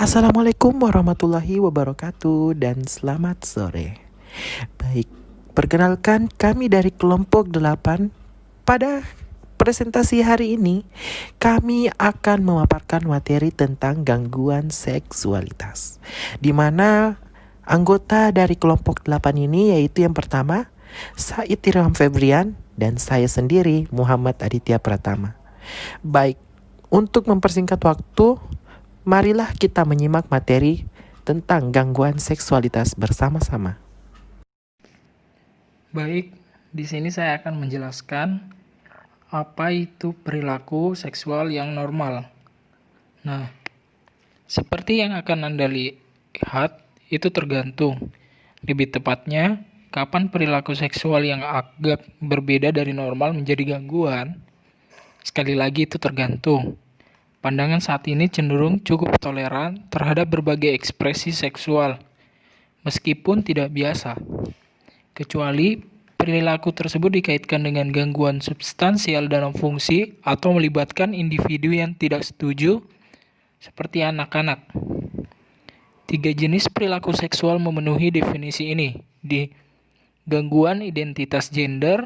Assalamualaikum warahmatullahi wabarakatuh dan selamat sore. Baik, perkenalkan kami dari kelompok 8. Pada presentasi hari ini, kami akan memaparkan materi tentang gangguan seksualitas. Di mana anggota dari kelompok 8 ini yaitu yang pertama, Said Irham Febrian dan saya sendiri Muhammad Aditya Pratama. Baik, untuk mempersingkat waktu, marilah kita menyimak materi tentang gangguan seksualitas bersama-sama. Baik, di sini saya akan menjelaskan apa itu perilaku seksual yang normal. Nah, seperti yang akan Anda lihat, itu tergantung. Lebih tepatnya, kapan perilaku seksual yang agak berbeda dari normal menjadi gangguan. Sekali lagi itu tergantung. Pandangan saat ini cenderung cukup toleran terhadap berbagai ekspresi seksual, meskipun tidak biasa. Kecuali perilaku tersebut dikaitkan dengan gangguan substansial dalam fungsi atau melibatkan individu yang tidak setuju, seperti anak-anak. 3 jenis perilaku seksual memenuhi definisi ini. Di gangguan identitas gender,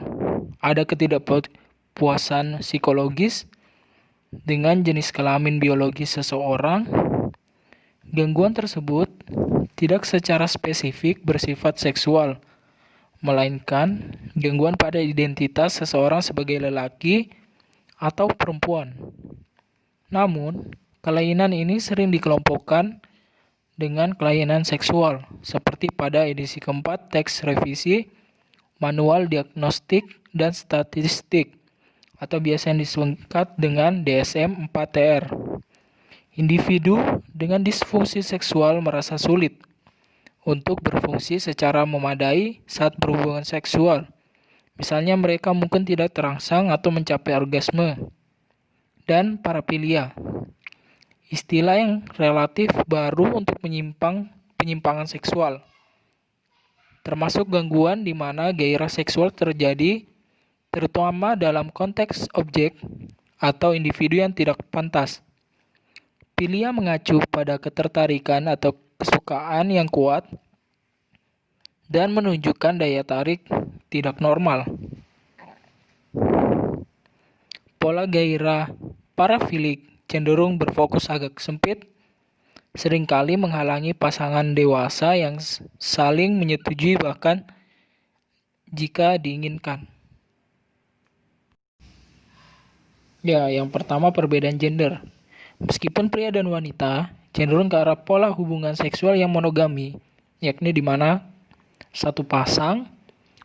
ada ketidakpuasan psikologis dengan jenis kelamin biologis seseorang. Gangguan tersebut tidak secara spesifik bersifat seksual, melainkan gangguan pada identitas seseorang sebagai lelaki atau perempuan. Namun, kelainan ini sering dikelompokkan dengan kelainan seksual, seperti pada edisi keempat teks revisi Manual Diagnostik dan Statistik, atau biasa yang disingkat dengan DSM-4-TR. Individu dengan disfungsi seksual merasa sulit untuk berfungsi secara memadai saat berhubungan seksual. Misalnya mereka mungkin tidak terangsang atau mencapai orgasme. Dan parafilia, istilah yang relatif baru untuk penyimpangan seksual. Termasuk gangguan di mana gairah seksual terjadi terutama dalam konteks objek atau individu yang tidak pantas. Filia mengacu pada ketertarikan atau kesukaan yang kuat dan menunjukkan daya tarik tidak normal. Pola gairah parafilik cenderung berfokus agak sempit, seringkali menghalangi pasangan dewasa yang saling menyetujui bahkan jika diinginkan. Ya, yang pertama perbedaan gender. Meskipun pria dan wanita cenderung ke arah pola hubungan seksual yang monogami, yakni di mana satu pasang,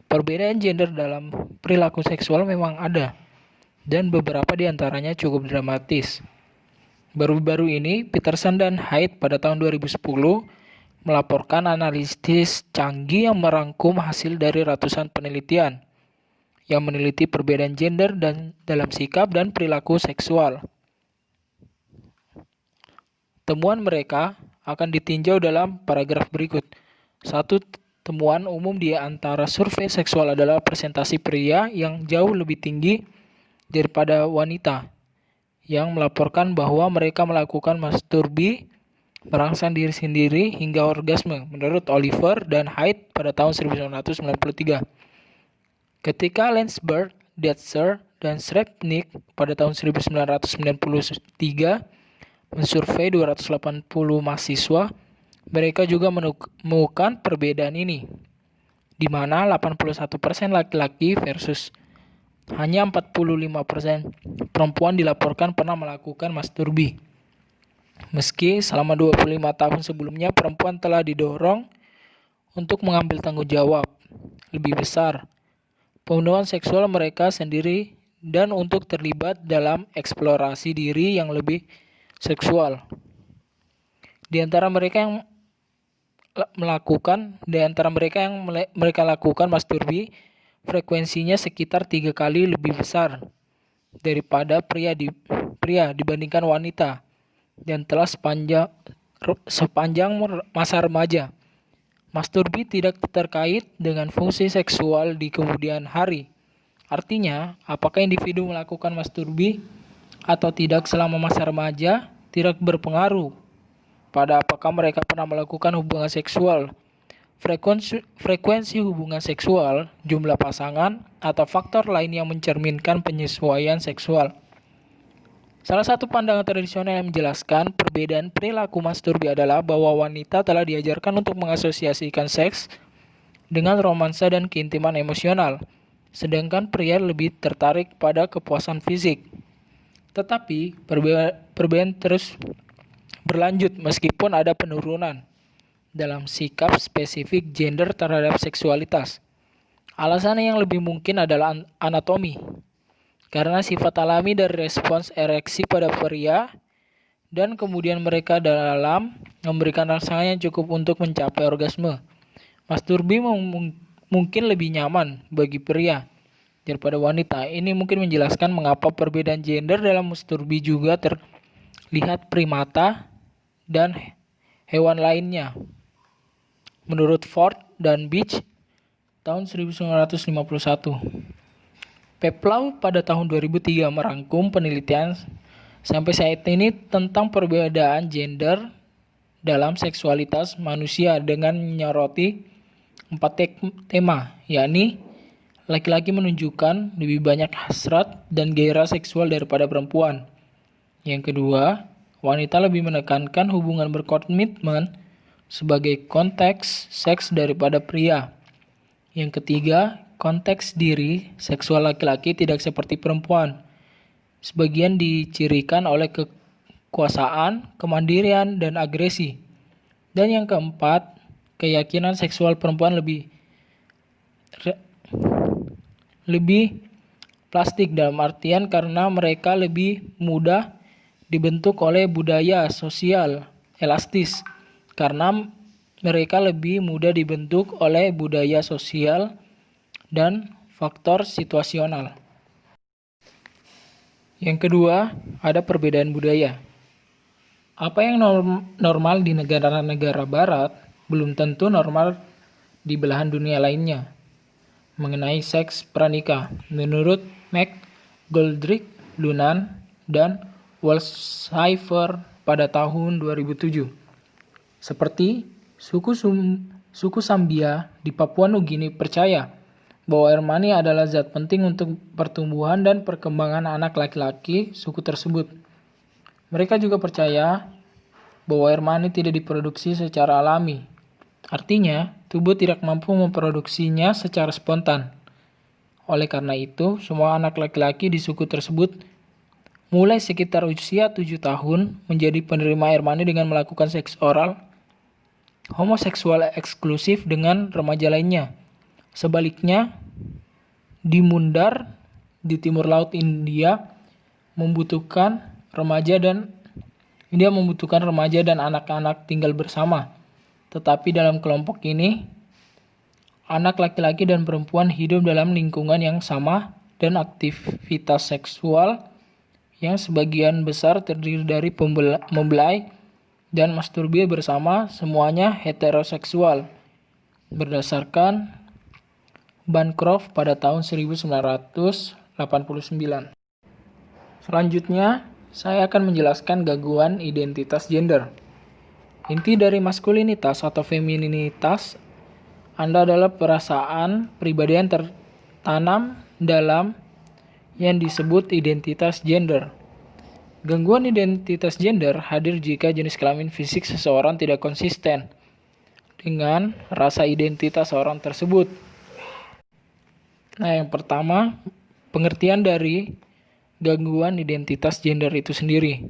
perbedaan gender dalam perilaku seksual memang ada, dan beberapa di antaranya cukup dramatis. Baru-baru ini, Peterson dan Hyde pada tahun 2010 melaporkan analisis canggih yang merangkum hasil dari ratusan penelitian yang meneliti perbedaan gender dan dalam sikap dan perilaku seksual. Temuan mereka akan ditinjau dalam paragraf berikut. Satu temuan umum di antara survei seksual adalah presentasi pria yang jauh lebih tinggi daripada wanita, yang melaporkan bahwa mereka melakukan masturbi merangsang diri sendiri hingga orgasme, menurut Oliver dan Hyde pada tahun 1993. Ketika Landsberg, Detzer, dan Srebnick pada tahun 1993 mensurvei 280 mahasiswa, mereka juga menemukan perbedaan ini, di mana 81% laki-laki versus hanya 45% perempuan dilaporkan pernah melakukan masturbi. Meski selama 25 tahun sebelumnya perempuan telah didorong untuk mengambil tanggung jawab lebih besar pemenuhan seksual mereka sendiri dan untuk terlibat dalam eksplorasi diri yang lebih seksual. Di antara mereka yang mereka lakukan masturbi, frekuensinya sekitar 3 kali lebih besar daripada pria dibandingkan wanita, dan telah sepanjang masa remaja. Masturbi tidak terkait dengan fungsi seksual di kemudian hari. Artinya, apakah individu melakukan masturbi atau tidak selama masa remaja tidak berpengaruh pada apakah mereka pernah melakukan hubungan seksual, frekuensi hubungan seksual, jumlah pasangan, atau faktor lain yang mencerminkan penyesuaian seksual. Salah satu pandangan tradisional yang menjelaskan perbedaan perilaku masturbi adalah bahwa wanita telah diajarkan untuk mengasosiasikan seks dengan romansa dan keintiman emosional, sedangkan pria lebih tertarik pada kepuasan fisik. Tetapi, perbedaan terus berlanjut meskipun ada penurunan dalam sikap spesifik gender terhadap seksualitas. Alasan yang lebih mungkin adalah anatomi, karena sifat alami dari respons ereksi pada pria dan kemudian mereka dalam memberikan rangsangan yang cukup untuk mencapai orgasme. Masturbi mungkin lebih nyaman bagi pria daripada wanita. Ini mungkin menjelaskan mengapa perbedaan gender dalam masturbi juga terlihat primata dan hewan lainnya. Menurut Ford dan Beach tahun 1951. Peplau pada tahun 2003 merangkum penelitian sampai saat ini tentang perbedaan gender dalam seksualitas manusia dengan menyoroti 4 tema, yakni laki-laki menunjukkan lebih banyak hasrat dan gairah seksual daripada perempuan. Yang kedua, wanita lebih menekankan hubungan berkomitmen sebagai konteks seks daripada pria. Yang ketiga, konteks diri seksual laki-laki tidak seperti perempuan. Sebagian dicirikan oleh kekuasaan, kemandirian, dan agresi. Dan yang keempat, keyakinan seksual perempuan lebih plastik dalam artian karena mereka lebih mudah dibentuk oleh budaya sosial elastis. Karena mereka lebih mudah dibentuk oleh budaya sosial dan faktor situasional. Yang kedua, ada perbedaan budaya. Apa yang normal di negara-negara barat belum tentu normal di belahan dunia lainnya. Mengenai seks pranikah, menurut McGoldrick, Lunan, dan Walsheifer pada tahun 2007. Seperti suku Sambia di Papua Nugini percaya bahwa air mani adalah zat penting untuk pertumbuhan dan perkembangan anak laki-laki suku tersebut. Mereka juga percaya bahwa air mani tidak diproduksi secara alami. Artinya, tubuh tidak mampu memproduksinya secara spontan. Oleh karena itu, semua anak laki-laki di suku tersebut mulai sekitar usia 7 tahun menjadi penerima air mani dengan melakukan seks oral homoseksual eksklusif dengan remaja lainnya. Sebaliknya, di Mundar, di timur laut India, membutuhkan remaja dan anak-anak tinggal bersama. Tetapi dalam kelompok ini, anak laki-laki dan perempuan hidup dalam lingkungan yang sama dan aktivitas seksual yang sebagian besar terdiri dari membelai dan masturbi bersama, semuanya heteroseksual. Berdasarkan Bancroft pada tahun 1989. Selanjutnya, saya akan menjelaskan gangguan identitas gender. Inti dari maskulinitas atau femininitas Anda adalah perasaan pribadi yang tertanam dalam yang disebut identitas gender. Gangguan identitas gender hadir jika jenis kelamin fisik seseorang tidak konsisten dengan rasa identitas orang tersebut. Nah, yang pertama, pengertian dari gangguan identitas gender itu sendiri,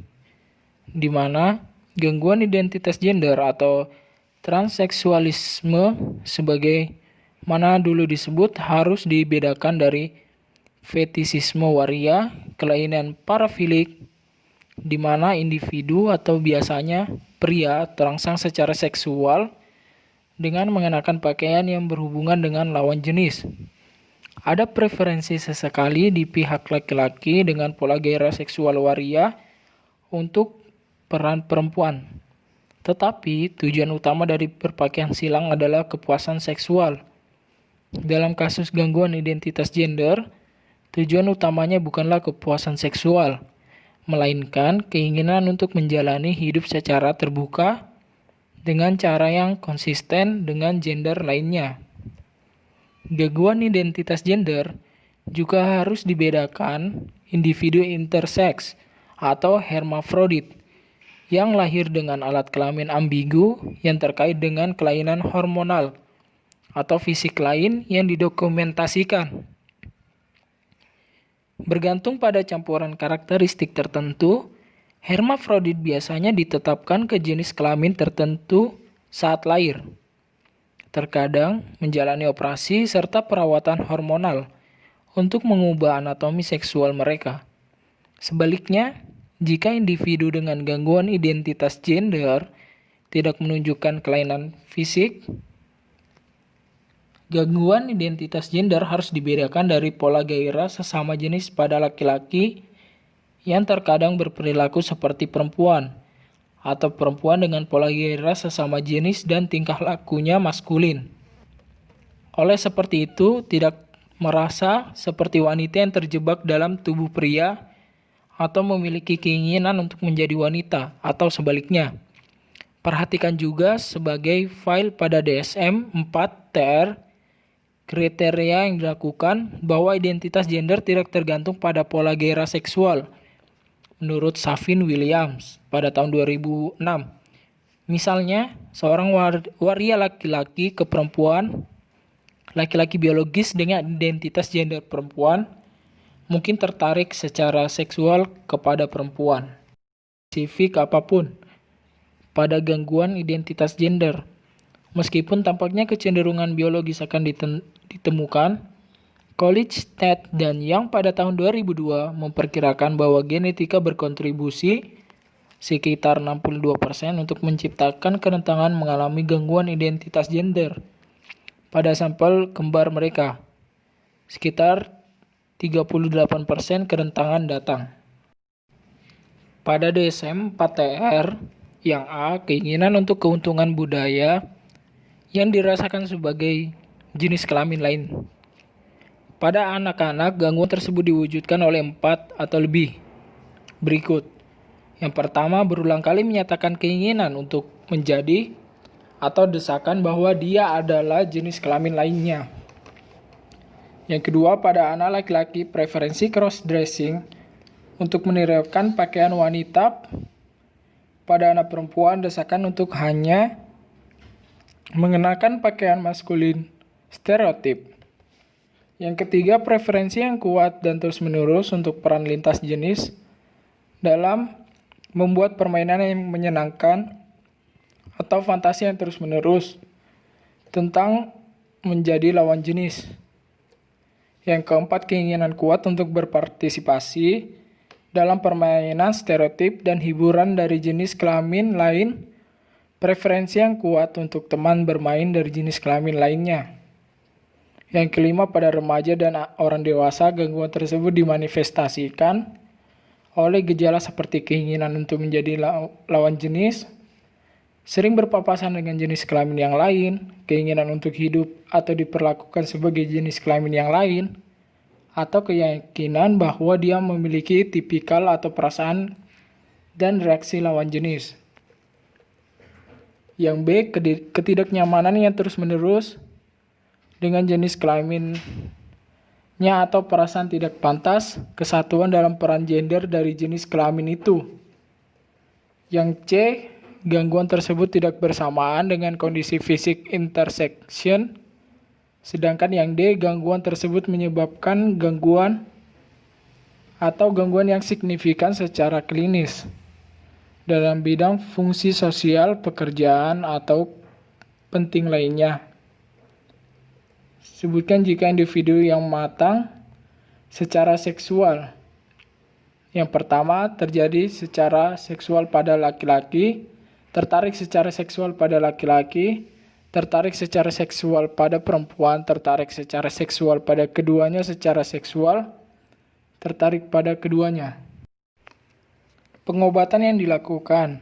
di mana gangguan identitas gender atau transseksualisme sebagai mana dulu disebut harus dibedakan dari fetisisme waria, kelainan parafilik, di mana individu atau biasanya pria terangsang secara seksual dengan mengenakan pakaian yang berhubungan dengan lawan jenis. Ada preferensi sesekali di pihak laki-laki dengan pola gairah seksual waria untuk peran perempuan. Tetapi tujuan utama dari berpakaian silang adalah kepuasan seksual. Dalam kasus gangguan identitas gender, tujuan utamanya bukanlah kepuasan seksual, melainkan keinginan untuk menjalani hidup secara terbuka dengan cara yang konsisten dengan gender lainnya. Gangguan identitas gender juga harus dibedakan individu interseks atau hermafrodit yang lahir dengan alat kelamin ambigu yang terkait dengan kelainan hormonal atau fisik lain yang didokumentasikan. Bergantung pada campuran karakteristik tertentu, hermafrodit biasanya ditetapkan ke jenis kelamin tertentu saat lahir. Terkadang menjalani operasi serta perawatan hormonal untuk mengubah anatomi seksual mereka. Sebaliknya, jika individu dengan gangguan identitas gender tidak menunjukkan kelainan fisik, gangguan identitas gender harus dibedakan dari pola gairah sesama jenis pada laki-laki yang terkadang berperilaku seperti perempuan, atau perempuan dengan pola gairah sesama jenis dan tingkah lakunya maskulin. Oleh seperti itu, tidak merasa seperti wanita yang terjebak dalam tubuh pria atau memiliki keinginan untuk menjadi wanita, atau sebaliknya. Perhatikan juga sebagai file pada DSM-4-TR kriteria yang dilakukan bahwa identitas gender tidak tergantung pada pola gairah seksual. Menurut Savin Williams pada tahun 2006. Misalnya, seorang waria laki-laki ke perempuan, laki-laki biologis dengan identitas gender perempuan, mungkin tertarik secara seksual kepada perempuan. Spesifik apapun pada gangguan identitas gender. Meskipun tampaknya kecenderungan biologis akan ditemukan, College, Ted, dan Young pada tahun 2002 memperkirakan bahwa genetika berkontribusi sekitar 62% untuk menciptakan kerentangan mengalami gangguan identitas gender pada sampel kembar mereka. Sekitar 38% kerentangan datang. Pada DSM-4-TR yang A, keinginan untuk keuntungan budaya yang dirasakan sebagai jenis kelamin lain. Pada anak-anak, gangguan tersebut diwujudkan oleh 4 atau lebih. Berikut. Yang pertama, berulang kali menyatakan keinginan untuk menjadi atau desakan bahwa dia adalah jenis kelamin lainnya. Yang kedua, pada anak laki-laki, preferensi cross-dressing untuk menirukan pakaian wanita. Pada anak perempuan, desakan untuk hanya mengenakan pakaian maskulin stereotip. Yang ketiga, preferensi yang kuat dan terus-menerus untuk peran lintas jenis dalam membuat permainan yang menyenangkan atau fantasi yang terus-menerus tentang menjadi lawan jenis. Yang keempat, keinginan kuat untuk berpartisipasi dalam permainan stereotip dan hiburan dari jenis kelamin lain, preferensi yang kuat untuk teman bermain dari jenis kelamin lainnya. Yang kelima, pada remaja dan orang dewasa, gangguan tersebut dimanifestasikan oleh gejala seperti keinginan untuk menjadi lawan jenis, sering berpapasan dengan jenis kelamin yang lain, keinginan untuk hidup atau diperlakukan sebagai jenis kelamin yang lain, atau keyakinan bahwa dia memiliki tipikal atau perasaan dan reaksi lawan jenis. Yang B, ketidaknyamanan yang terus-menerus dengan jenis kelaminnya atau perasaan tidak pantas kesatuan dalam peran gender dari jenis kelamin itu. Yang C, gangguan tersebut tidak bersamaan dengan kondisi fisik intersection. Sedangkan yang D, gangguan tersebut menyebabkan gangguan atau gangguan yang signifikan secara klinis dalam bidang fungsi sosial, pekerjaan, atau penting lainnya. Sebutkan jika individu yang matang secara seksual. Yang pertama, terjadi secara seksual pada laki-laki, tertarik secara seksual pada laki-laki, tertarik secara seksual pada perempuan, tertarik secara seksual pada keduanya secara seksual, tertarik pada keduanya. Pengobatan yang dilakukan.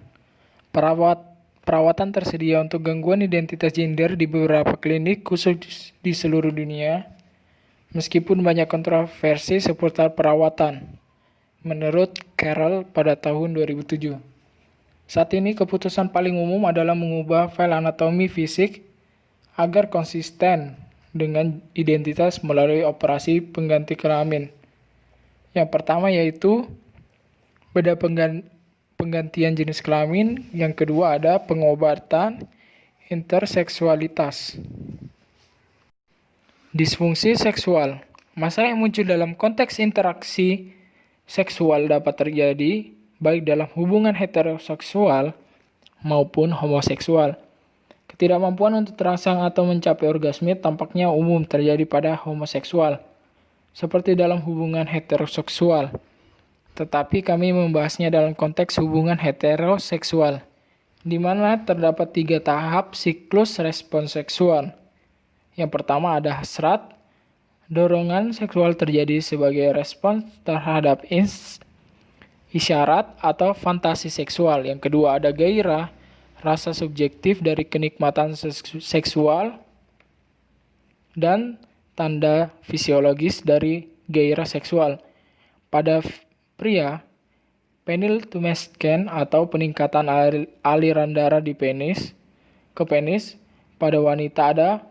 Perawatan tersedia untuk gangguan identitas gender di beberapa klinik khusus di seluruh dunia, meskipun banyak kontroversi seputar perawatan. menurut Carroll pada tahun 2007. Saat ini keputusan paling umum adalah mengubah file anatomi fisik agar konsisten dengan identitas melalui operasi pengganti kelamin. Yang pertama yaitu beda penggantian jenis kelamin, yang kedua ada pengobatan interseksualitas. Disfungsi seksual. Masalah yang muncul dalam konteks interaksi seksual dapat terjadi baik dalam hubungan heteroseksual maupun homoseksual. Ketidakmampuan untuk terangsang atau mencapai orgasme tampaknya umum terjadi pada homoseksual, seperti dalam hubungan heteroseksual. Tetapi kami membahasnya dalam konteks hubungan heteroseksual, di mana terdapat 3 tahap siklus respons seksual. Yang pertama ada hasrat. Dorongan seksual terjadi sebagai respons terhadap isyarat atau fantasi seksual. Yang kedua ada gairah, rasa subjektif dari kenikmatan seksual, dan tanda fisiologis dari gairah seksual. Pada pria, penile tumescens atau peningkatan aliran darah di penis ke penis. Pada wanita ada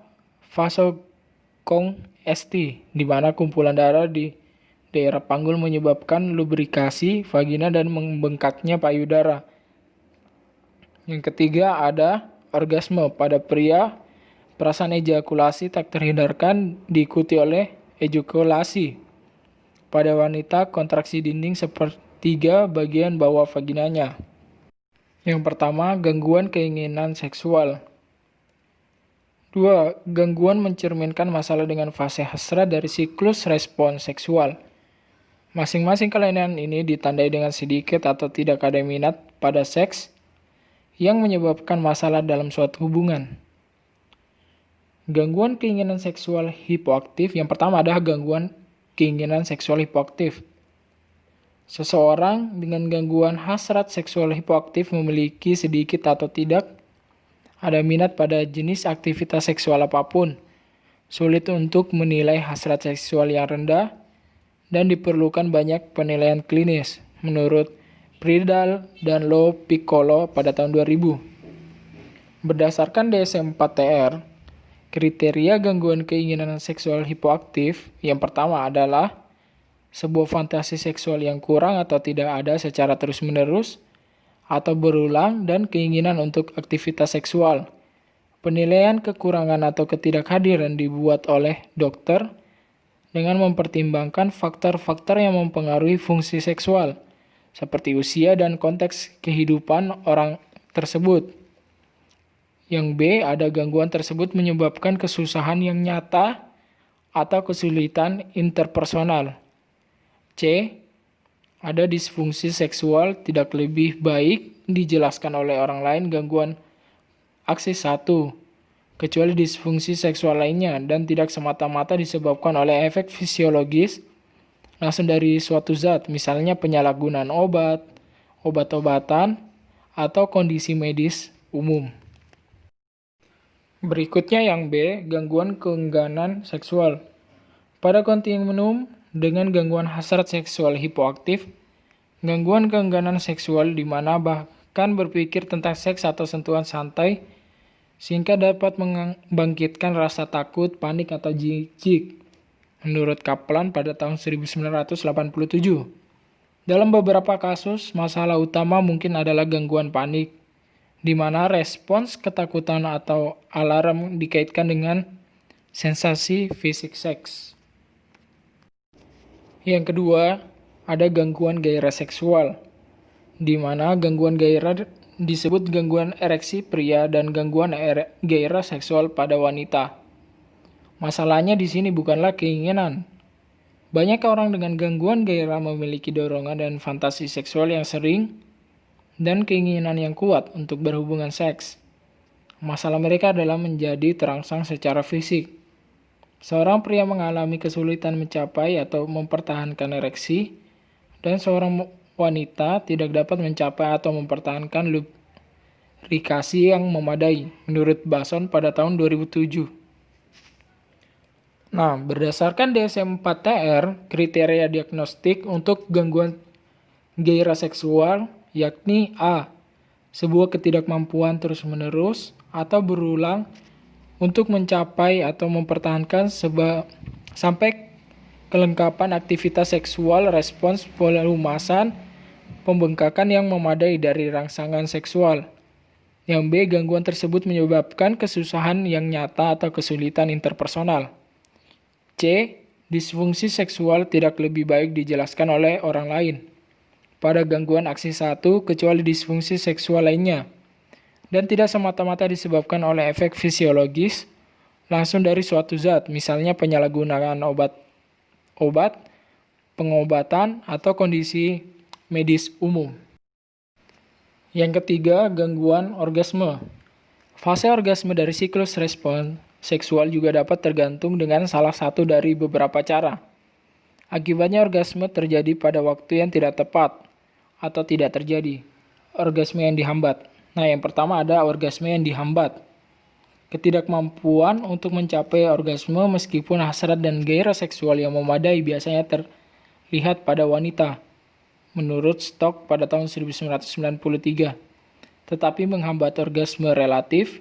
vasokonstriksi, di mana kumpulan darah di daerah panggul menyebabkan lubrikasi vagina dan membengkaknya payudara. Yang ketiga ada orgasme. Pada pria, perasaan ejakulasi tak terhindarkan diikuti oleh ejakulasi. Pada wanita, kontraksi dinding sepertiga bagian bawah vaginanya. Yang pertama, gangguan keinginan seksual. 2. Gangguan mencerminkan masalah dengan fase hasrat dari siklus respons seksual. Masing-masing kelainan ini ditandai dengan sedikit atau tidak ada minat pada seks yang menyebabkan masalah dalam suatu hubungan. Gangguan keinginan seksual hipoaktif. Yang pertama adalah gangguan keinginan seksual hipoaktif. Seseorang dengan gangguan hasrat seksual hipoaktif memiliki sedikit atau tidak ada minat pada jenis aktivitas seksual apapun. Sulit untuk menilai hasrat seksual yang rendah dan diperlukan banyak penilaian klinis, menurut Friedel dan Lo Piccolo pada tahun 2000. Berdasarkan DSM-4-TR, kriteria gangguan keinginan seksual hipoaktif yang pertama adalah sebuah fantasi seksual yang kurang atau tidak ada secara terus-menerus atau berulang dan keinginan untuk aktivitas seksual. Penilaian kekurangan atau ketidakhadiran dibuat oleh dokter dengan mempertimbangkan faktor-faktor yang mempengaruhi fungsi seksual, seperti usia dan konteks kehidupan orang tersebut. Yang B, ada gangguan tersebut menyebabkan kesusahan yang nyata atau kesulitan interpersonal. C, ada disfungsi seksual tidak lebih baik dijelaskan oleh orang lain gangguan aksis 1, kecuali disfungsi seksual lainnya dan tidak semata-mata disebabkan oleh efek fisiologis langsung dari suatu zat, misalnya penyalahgunaan obat, obat-obatan, atau kondisi medis umum. Berikutnya yang B, gangguan keengganan seksual. Pada kontinuum dengan gangguan hasrat seksual hipoaktif, gangguan keengganan seksual di mana bahkan berpikir tentang seks atau sentuhan santai sehingga dapat membangkitkan rasa takut, panik, atau jijik. Menurut Kaplan pada tahun 1987. Dalam beberapa kasus, masalah utama mungkin adalah gangguan panik, di mana respons ketakutan atau alarm dikaitkan dengan sensasi fisik seks. Yang kedua, ada gangguan gairah seksual, di mana gangguan gairah disebut gangguan ereksi pria dan gangguan gairah seksual pada wanita. Masalahnya di sini bukanlah keinginan. Banyak orang dengan gangguan gairah memiliki dorongan dan fantasi seksual yang sering dan keinginan yang kuat untuk berhubungan seks. Masalah mereka adalah menjadi terangsang secara fisik. Seorang pria mengalami kesulitan mencapai atau mempertahankan ereksi, dan seorang wanita tidak dapat mencapai atau mempertahankan lubrikasi yang memadai, menurut Bason pada tahun 2007. Nah, berdasarkan DSM-4-TR, kriteria diagnostik untuk gangguan gairah seksual, yakni A. Sebuah ketidakmampuan terus-menerus atau berulang untuk mencapai atau mempertahankan sampai kelengkapan aktivitas seksual, respons pelumasan, pembengkakan yang memadai dari rangsangan seksual. Yang B, gangguan tersebut menyebabkan kesusahan yang nyata atau kesulitan interpersonal. C, disfungsi seksual tidak lebih baik dijelaskan oleh orang lain pada gangguan aksi 1 kecuali disfungsi seksual lainnya, dan tidak semata-mata disebabkan oleh efek fisiologis langsung dari suatu zat, misalnya penyalahgunaan obat, pengobatan, atau kondisi medis umum. Yang ketiga, gangguan orgasme. Fase orgasme dari siklus respon seksual juga dapat tergantung dengan salah satu dari beberapa cara. Akibatnya orgasme terjadi pada waktu yang tidak tepat atau tidak terjadi. Orgasme yang dihambat. Nah, yang pertama ada orgasme yang dihambat. Ketidakmampuan untuk mencapai orgasme meskipun hasrat dan gairah seksual yang memadai biasanya terlihat pada wanita, menurut Stock pada tahun 1993. Tetapi menghambat orgasme relatif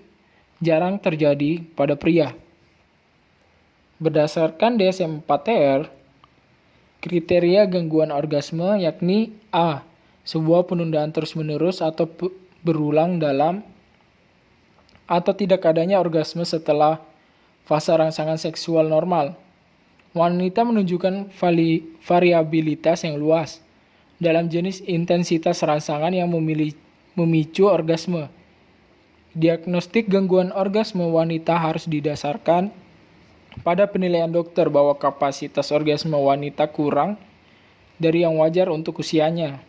jarang terjadi pada pria. Berdasarkan DSM-4-TR, kriteria gangguan orgasme yakni A. Sebuah penundaan terus-menerus atau berulang dalam atau tidak adanya orgasme setelah fase rangsangan seksual normal. Wanita menunjukkan variabilitas yang luas dalam jenis intensitas rangsangan yang memicu orgasme. Diagnostik gangguan orgasme wanita harus didasarkan pada penilaian dokter bahwa kapasitas orgasme wanita kurang dari yang wajar untuk usianya,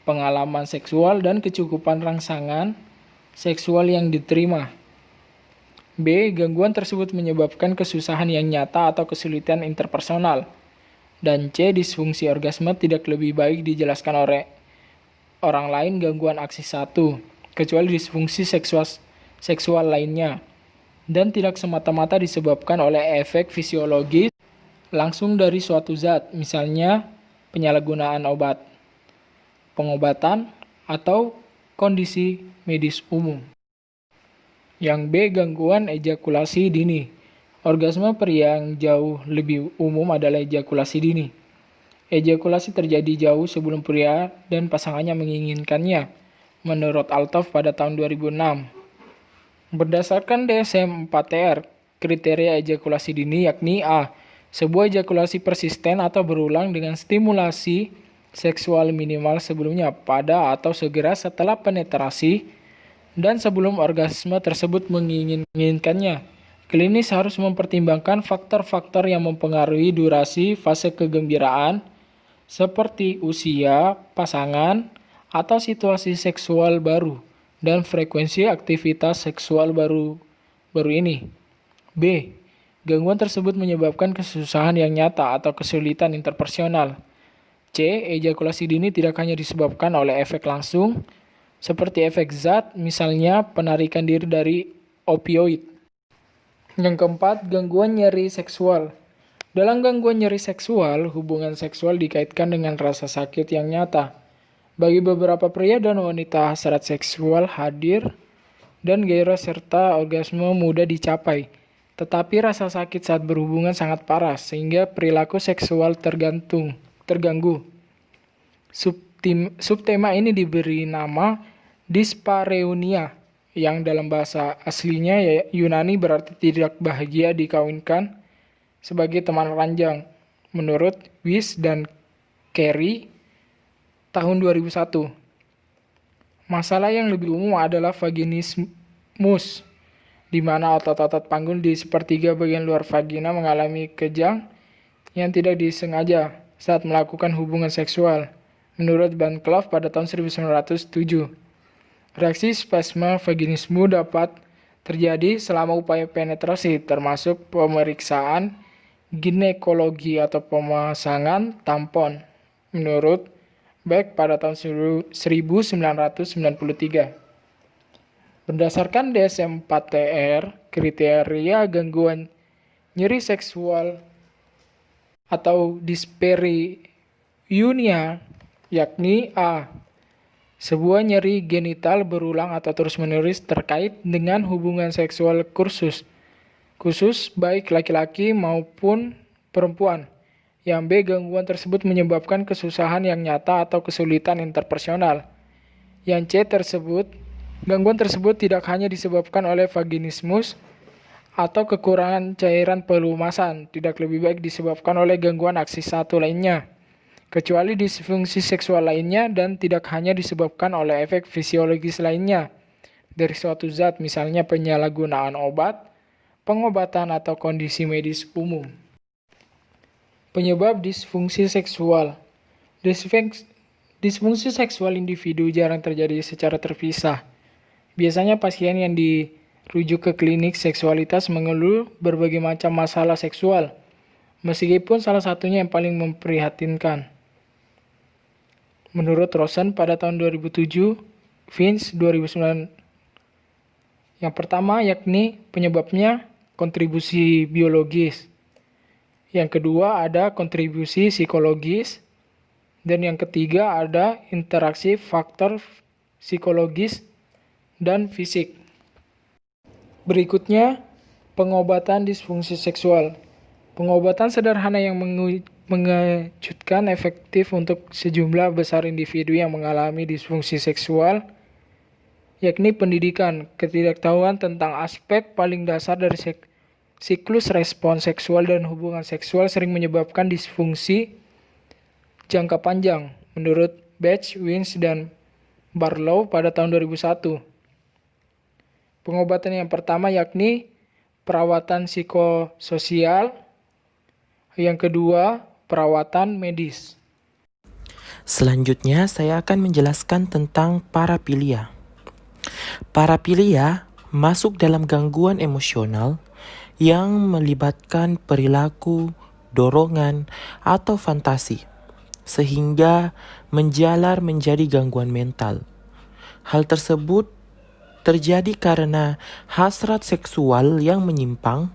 pengalaman seksual, dan kecukupan rangsangan seksual yang diterima. B. Gangguan tersebut menyebabkan kesusahan yang nyata atau kesulitan interpersonal. Dan C. Disfungsi orgasme tidak lebih baik dijelaskan oleh orang lain gangguan aksi 1, kecuali disfungsi seksual lainnya, dan tidak semata-mata disebabkan oleh efek fisiologis langsung dari suatu zat, misalnya penyalahgunaan obat, pengobatan, atau kondisi medis umum. Yang B. Gangguan ejakulasi dini. Orgasme pria yang jauh lebih umum adalah ejakulasi dini. Ejakulasi terjadi jauh sebelum pria dan pasangannya menginginkannya, menurut Althoff pada tahun 2006. Berdasarkan DSM-4-TR, kriteria ejakulasi dini yakni A. Sebuah ejakulasi persisten atau berulang dengan stimulasi seksual minimal sebelumnya, pada atau segera setelah penetrasi, dan sebelum orgasme tersebut menginginkannya. Klinis harus mempertimbangkan faktor-faktor yang mempengaruhi durasi fase kegembiraan, seperti usia, pasangan, atau situasi seksual baru, dan frekuensi aktivitas seksual baru ini. B. Gangguan tersebut menyebabkan kesusahan yang nyata atau kesulitan interpersonal. C. Ejakulasi dini tidak hanya disebabkan oleh efek langsung, seperti efek zat, misalnya penarikan diri dari opioid. Yang keempat, gangguan nyeri seksual. Dalam gangguan nyeri seksual, hubungan seksual dikaitkan dengan rasa sakit yang nyata. Bagi beberapa pria dan wanita, hasrat seksual hadir dan gairah serta orgasme mudah dicapai. Tetapi rasa sakit saat berhubungan sangat parah, sehingga perilaku seksual terganggu. Subtema ini diberi nama dyspareunia, yang dalam bahasa aslinya Yunani berarti tidak bahagia dikawinkan sebagai teman ranjang, menurut Weiss dan Carey tahun 2001. Masalah yang lebih umum adalah vaginismus, di mana otot-otot panggul di sepertiga bagian luar vagina mengalami kejang yang tidak disengaja saat melakukan hubungan seksual, menurut Bancroft pada tahun 1907. Reaksi spasme vaginisme dapat terjadi selama upaya penetrasi, termasuk pemeriksaan ginekologi atau pemasangan tampon, menurut Beck pada tahun 1993. Berdasarkan DSM-4-TR, kriteria gangguan nyeri seksual atau dyspareunia yakni A. Sebuah nyeri genital berulang atau terus-menerus terkait dengan hubungan seksual khusus baik laki-laki maupun perempuan. Yang B. Gangguan tersebut menyebabkan kesusahan yang nyata atau kesulitan interpersonal. Yang C. Gangguan tersebut tidak hanya disebabkan oleh vaginismus atau kekurangan cairan pelumasan, tidak lebih baik disebabkan oleh gangguan aksi 1 lainnya, kecuali disfungsi seksual lainnya dan tidak hanya disebabkan oleh efek fisiologis lainnya dari suatu zat, misalnya penyalahgunaan obat, pengobatan, atau kondisi medis umum. Penyebab disfungsi seksual. Disfungsi seksual individu jarang terjadi secara terpisah. Biasanya pasien yang dirujuk ke klinik seksualitas mengeluh berbagai macam masalah seksual, meskipun salah satunya yang paling memprihatinkan. Menurut Rosen pada tahun 2007, Vince 2009. Yang pertama yakni penyebabnya kontribusi biologis. Yang kedua ada kontribusi psikologis. Dan yang ketiga ada interaksi faktor psikologis dan fisik. Berikutnya, pengobatan disfungsi seksual. Pengobatan sederhana yang mengejutkan efektif untuk sejumlah besar individu yang mengalami disfungsi seksual, yakni pendidikan, ketidaktahuan tentang aspek paling dasar dari siklus respons seksual dan hubungan seksual sering menyebabkan disfungsi jangka panjang, menurut Batch, Wins, dan Barlow pada tahun 2001. Pengobatan yang pertama yakni perawatan psikososial, yang kedua perawatan medis. Selanjutnya saya akan menjelaskan tentang parapilia. Parapilia masuk dalam gangguan emosional yang melibatkan perilaku, dorongan, atau fantasi, sehingga menjalar menjadi gangguan mental. Hal tersebut terjadi karena hasrat seksual yang menyimpang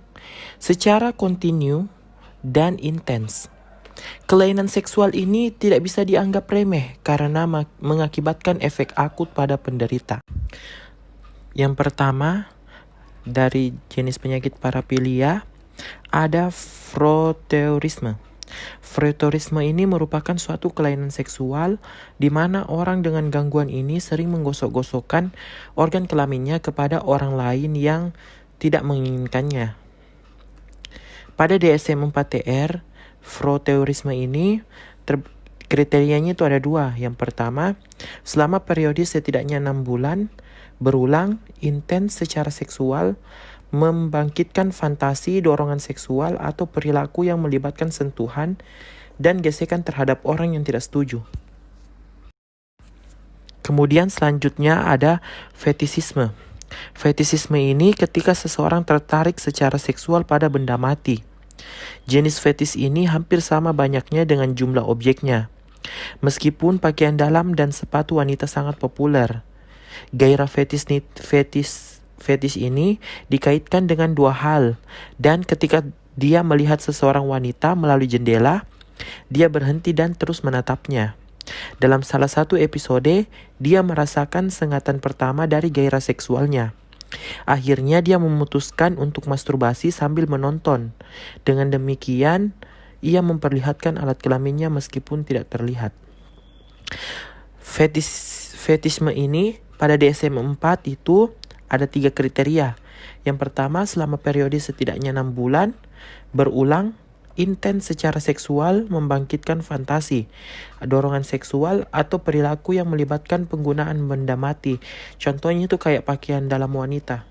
secara kontinu dan intens. Kelainan seksual ini tidak bisa dianggap remeh karena mengakibatkan efek akut pada penderita. Yang pertama, dari jenis penyakit parapilia ada froteurisme. Froteurisme ini merupakan suatu kelainan seksual di mana orang dengan gangguan ini sering menggosok-gosokkan organ kelaminnya kepada orang lain yang tidak menginginkannya. Pada DSM-4-TR, froteurisme ini kriterianya itu ada 2. Yang pertama, selama periode setidaknya 6 bulan, berulang, intens secara seksual, membangkitkan fantasi, dorongan seksual, atau perilaku yang melibatkan sentuhan dan gesekan terhadap orang yang tidak setuju. Kemudian selanjutnya ada fetisisme. Fetisisme ini ketika seseorang tertarik secara seksual pada benda mati. Jenis fetis ini hampir sama banyaknya dengan jumlah objeknya. Meskipun pakaian dalam dan sepatu wanita sangat populer, gairah fetis ini dikaitkan dengan 2 hal, dan ketika dia melihat seseorang wanita melalui jendela, dia berhenti dan terus menatapnya. Dalam salah satu episode, dia merasakan sengatan pertama dari gairah seksualnya. Akhirnya dia memutuskan untuk masturbasi sambil menonton. Dengan demikian, ia memperlihatkan alat kelaminnya meskipun tidak terlihat. Fetisme ini pada DSM-4 itu ada 3 kriteria. Yang pertama, selama periode setidaknya 6 bulan, berulang, intens secara seksual, membangkitkan fantasi, dorongan seksual, atau perilaku yang melibatkan penggunaan benda mati. Contohnya itu kayak pakaian dalam wanita.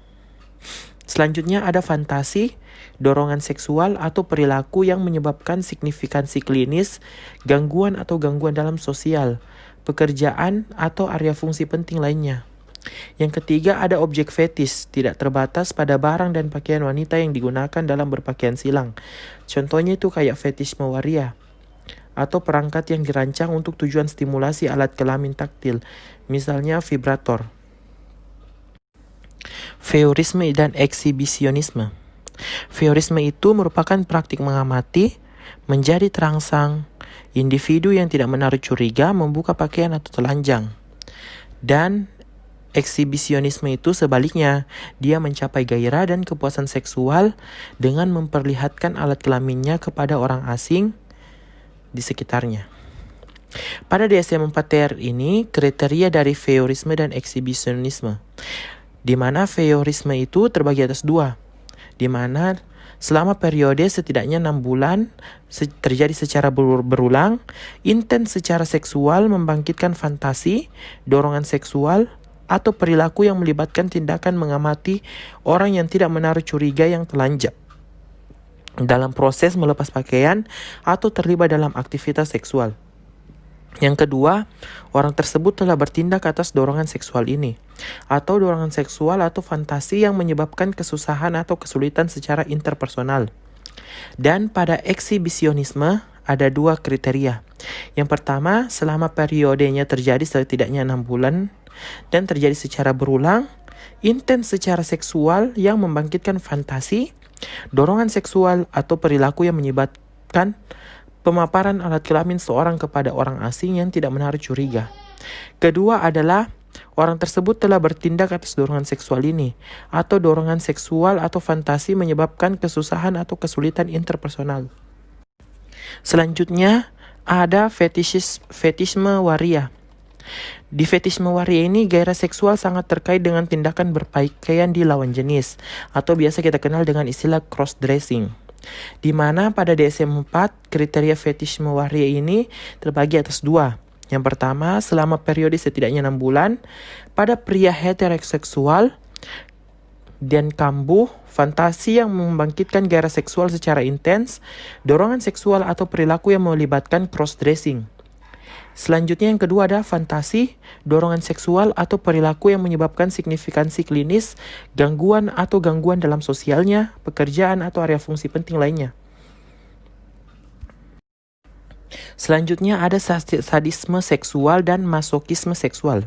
Selanjutnya ada fantasi, dorongan seksual, atau perilaku yang menyebabkan signifikansi klinis, gangguan atau gangguan dalam sosial, pekerjaan, atau area fungsi penting lainnya. Yang ketiga ada objek fetis, tidak terbatas pada barang dan pakaian wanita yang digunakan dalam berpakaian silang. Contohnya itu kayak fetisme waria, atau perangkat yang dirancang untuk tujuan stimulasi alat kelamin taktil, misalnya vibrator. Voyeurisme dan eksibisionisme. Voyeurisme itu merupakan praktik mengamati, menjadi terangsang, individu yang tidak menaruh curiga membuka pakaian atau telanjang. Dan eksibisionisme itu sebaliknya, dia mencapai gairah dan kepuasan seksual dengan memperlihatkan alat kelaminnya kepada orang asing di sekitarnya. Pada DSM-4TR ini, kriteria dari voyeurisme dan eksibisionisme, di mana voyeurisme itu terbagi atas dua, di mana selama periode setidaknya 6 bulan terjadi secara berulang, intens secara seksual membangkitkan fantasi, dorongan seksual, atau perilaku yang melibatkan tindakan mengamati orang yang tidak menaruh curiga yang telanjang dalam proses melepas pakaian atau terlibat dalam aktivitas seksual. Yang kedua, orang tersebut telah bertindak atas dorongan seksual ini, atau dorongan seksual atau fantasi yang menyebabkan kesusahan atau kesulitan secara interpersonal. Dan pada eksibisionisme ada dua kriteria. Yang pertama, selama periodenya terjadi setidaknya 6 bulan dan terjadi secara berulang, intens secara seksual yang membangkitkan fantasi, dorongan seksual atau perilaku yang menyebabkan pemaparan alat kelamin seorang kepada orang asing yang tidak menaruh curiga. Kedua adalah orang tersebut telah bertindak atas dorongan seksual ini, atau dorongan seksual atau fantasi menyebabkan kesusahan atau kesulitan interpersonal. Selanjutnya ada fetishisme waria. Di fetishisme waria ini, gairah seksual sangat terkait dengan tindakan berpakaian di lawan jenis, atau biasa kita kenal dengan istilah cross-dressing. Di mana pada DSM-4 kriteria fetishisme waria ini terbagi atas dua. Yang pertama, selama periode setidaknya 6 bulan pada pria heteroseksual dan kambuh, fantasi yang membangkitkan gairah seksual secara intens, dorongan seksual atau perilaku yang melibatkan cross-dressing. Selanjutnya yang kedua ada fantasi, dorongan seksual atau perilaku yang menyebabkan signifikansi klinis, gangguan atau gangguan dalam sosialnya, pekerjaan atau area fungsi penting lainnya. Selanjutnya ada sadisme seksual dan masokisme seksual.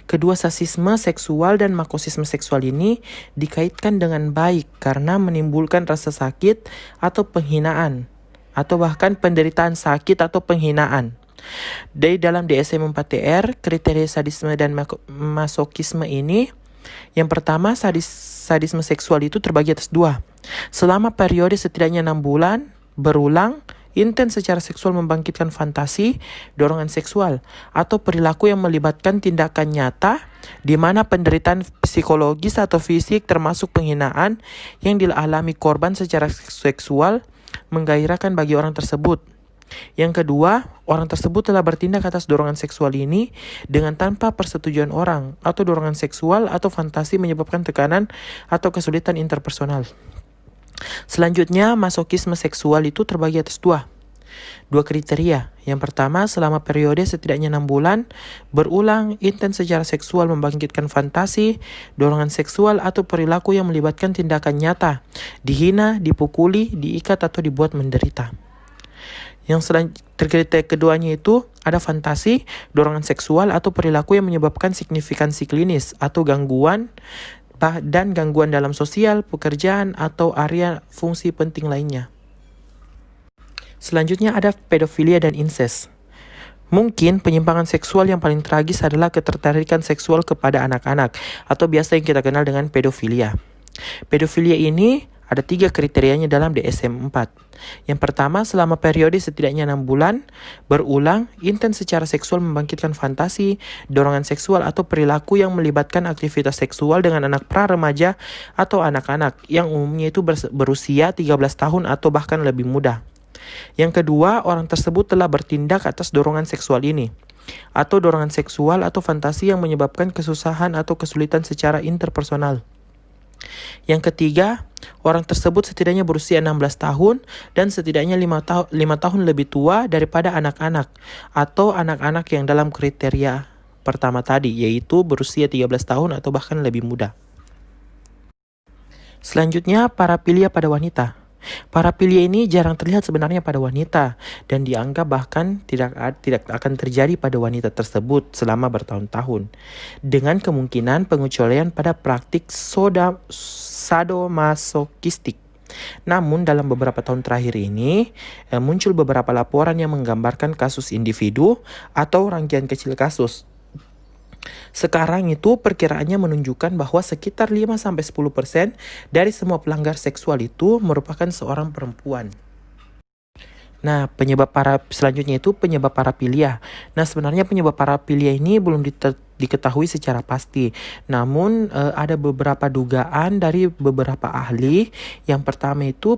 Kedua sadisme seksual dan masokisme seksual ini dikaitkan dengan baik karena menimbulkan rasa sakit atau penghinaan, atau bahkan penderitaan sakit atau penghinaan. Dari dalam DSM-4TR, kriteria sadisme dan masokisme ini, yang pertama, sadisme seksual itu terbagi atas dua. Selama periode setidaknya 6 bulan, berulang, intens secara seksual membangkitkan fantasi, dorongan seksual, atau perilaku yang melibatkan tindakan nyata, di mana penderitaan psikologis atau fisik termasuk penghinaan yang dialami korban secara seksual menggairahkan bagi orang tersebut. Yang kedua, orang tersebut telah bertindak atas dorongan seksual ini dengan tanpa persetujuan orang, atau dorongan seksual atau fantasi menyebabkan tekanan atau kesulitan interpersonal. Selanjutnya, masokisme seksual itu terbagi atas dua kriteria. Yang pertama, selama periode setidaknya 6 bulan, berulang, intens secara seksual membangkitkan fantasi, dorongan seksual atau perilaku yang melibatkan tindakan nyata, dihina, dipukuli, diikat atau dibuat menderita. Yang kriteria keduanya itu ada fantasi, dorongan seksual atau perilaku yang menyebabkan signifikansi klinis atau gangguan dan gangguan dalam sosial, pekerjaan, atau area fungsi penting lainnya. Selanjutnya ada pedofilia dan incest. Mungkin penyimpangan seksual yang paling tragis adalah ketertarikan seksual kepada anak-anak, atau biasa yang kita kenal dengan pedofilia. Pedofilia ini ada 3 kriterianya dalam DSM-4. Yang pertama, selama periode setidaknya 6 bulan, berulang, intens secara seksual membangkitkan fantasi, dorongan seksual atau perilaku yang melibatkan aktivitas seksual dengan anak pra-remaja atau anak-anak yang umumnya itu berusia 13 tahun atau bahkan lebih muda. Yang kedua, orang tersebut telah bertindak atas dorongan seksual ini, atau dorongan seksual atau fantasi yang menyebabkan kesusahan atau kesulitan secara interpersonal. Yang ketiga, orang tersebut setidaknya berusia 16 tahun dan setidaknya 5 tahun lebih tua daripada anak-anak atau anak-anak yang dalam kriteria pertama tadi, yaitu berusia 13 tahun atau bahkan lebih muda. Selanjutnya, parafilia pada wanita. Parafilia ini jarang terlihat sebenarnya pada wanita dan dianggap bahkan tidak akan terjadi pada wanita tersebut selama bertahun-tahun, dengan kemungkinan pengecualian pada praktik sadomasokistik. Namun dalam beberapa tahun terakhir ini muncul beberapa laporan yang menggambarkan kasus individu atau rangkaian kecil kasus. Sekarang itu perkiraannya menunjukkan bahwa sekitar 5-10% dari semua pelanggar seksual itu merupakan seorang perempuan. Nah, selanjutnya itu penyebab parafilia. Nah, sebenarnya penyebab parafilia ini belum diketahui secara pasti. Namun ada beberapa dugaan dari beberapa ahli. Yang pertama itu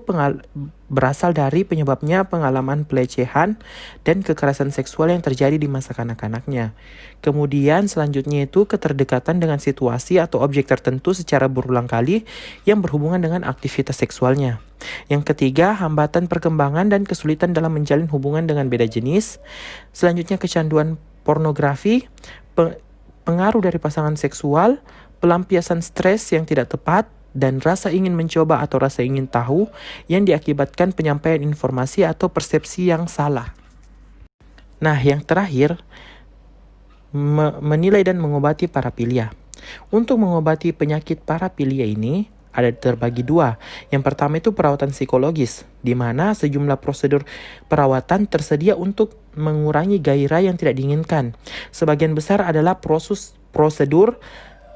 berasal dari penyebabnya pengalaman pelecehan dan kekerasan seksual yang terjadi di masa kanak-kanaknya. Kemudian selanjutnya itu keterdekatan dengan situasi atau objek tertentu secara berulang kali yang berhubungan dengan aktivitas seksualnya. Yang ketiga, hambatan perkembangan dan kesulitan dalam menjalin hubungan dengan beda jenis. Selanjutnya, kecanduan pornografi, pengaruh dari pasangan seksual, pelampiasan stres yang tidak tepat, dan rasa ingin mencoba atau rasa ingin tahu yang diakibatkan penyampaian informasi atau persepsi yang salah. Nah, yang terakhir, menilai dan mengobati parafilia. Untuk mengobati penyakit parafilia ini, ada terbagi dua. Yang pertama itu perawatan psikologis, di mana sejumlah prosedur perawatan tersedia untuk mengurangi gairah yang tidak diinginkan. Sebagian besar adalah prosedur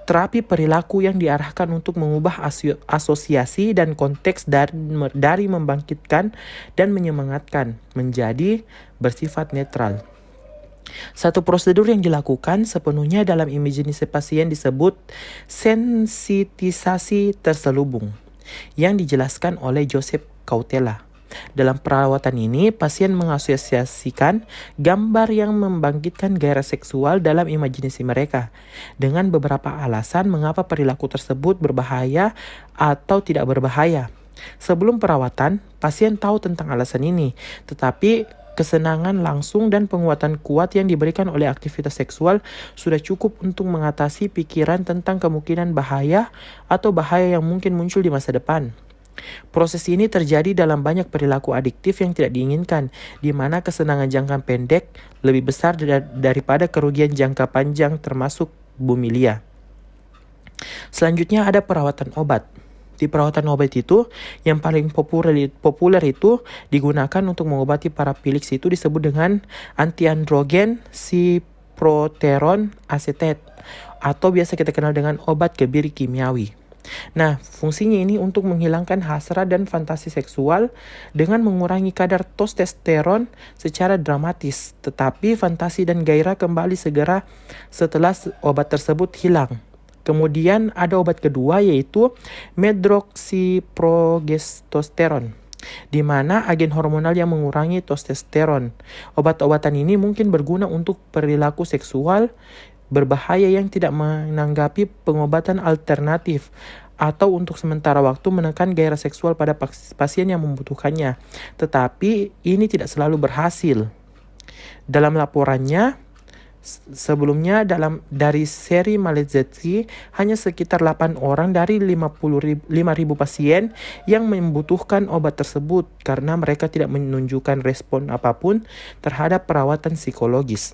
terapi perilaku yang diarahkan untuk mengubah asosiasi dan konteks dari membangkitkan dan menyemangatkan menjadi bersifat netral. Satu prosedur yang dilakukan sepenuhnya dalam imajinasi pasien disebut sensitisasi terselubung, yang dijelaskan oleh Joseph Cautela. Dalam perawatan ini, pasien mengasosiasikan gambar yang membangkitkan gairah seksual dalam imajinasi mereka, dengan beberapa alasan mengapa perilaku tersebut berbahaya atau tidak berbahaya. Sebelum perawatan, pasien tahu tentang alasan ini, tetapi kesenangan langsung dan penguatan kuat yang diberikan oleh aktivitas seksual sudah cukup untuk mengatasi pikiran tentang kemungkinan bahaya atau bahaya yang mungkin muncul di masa depan. Proses ini terjadi dalam banyak perilaku adiktif yang tidak diinginkan, di mana kesenangan jangka pendek lebih besar daripada kerugian jangka panjang termasuk bumilia. Selanjutnya ada perawatan obat. Di perawatan obat itu, yang paling populer itu digunakan untuk mengobati parafilia itu disebut dengan antiandrogen siproteron asetat, atau biasa kita kenal dengan obat kebiri kimiawi. Nah, fungsinya ini untuk menghilangkan hasrat dan fantasi seksual dengan mengurangi kadar testosteron secara dramatis, tetapi fantasi dan gairah kembali segera setelah obat tersebut hilang. Kemudian ada obat kedua yaitu medroksiprogestosteron, di mana agen hormonal yang mengurangi testosteron. Obat-obatan ini mungkin berguna untuk perilaku seksual berbahaya yang tidak menanggapi pengobatan alternatif, atau untuk sementara waktu menekan gairah seksual pada pasien yang membutuhkannya. Tetapi ini tidak selalu berhasil. Dalam laporannya, sebelumnya dari seri Malezetti, hanya sekitar 8 orang dari 5.000 pasien yang membutuhkan obat tersebut karena mereka tidak menunjukkan respon apapun terhadap perawatan psikologis.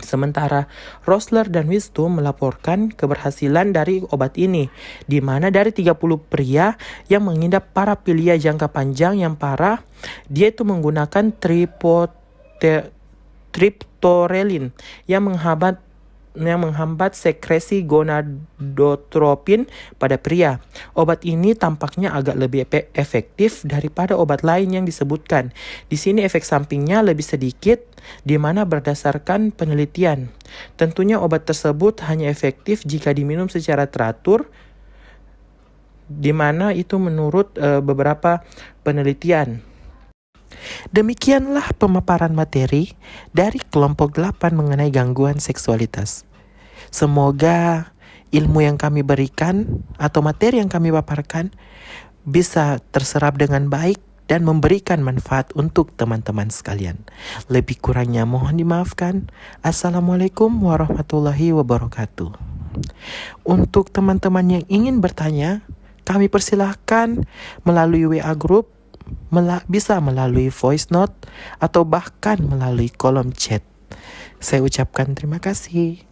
Sementara Rosler dan Wisdom melaporkan keberhasilan dari obat ini, di mana dari 30 pria yang mengidap parafilia jangka panjang yang parah, dia itu menggunakan triptorelin yang menghambat sekresi gonadotropin pada pria. Obat ini tampaknya agak lebih efektif daripada obat lain yang disebutkan. Di sini efek sampingnya lebih sedikit, di mana berdasarkan penelitian. Tentunya obat tersebut hanya efektif jika diminum secara teratur, di mana itu menurut beberapa penelitian. Demikianlah pemaparan materi dari kelompok 8 mengenai gangguan seksualitas. Semoga ilmu yang kami berikan atau materi yang kami paparkan bisa terserap dengan baik dan memberikan manfaat untuk teman-teman sekalian. Lebih kurangnya mohon dimaafkan. Assalamualaikum warahmatullahi wabarakatuh. Untuk teman-teman yang ingin bertanya, kami persilahkan melalui WA Group, bisa melalui voice note, atau bahkan melalui kolom chat. Saya ucapkan terima kasih.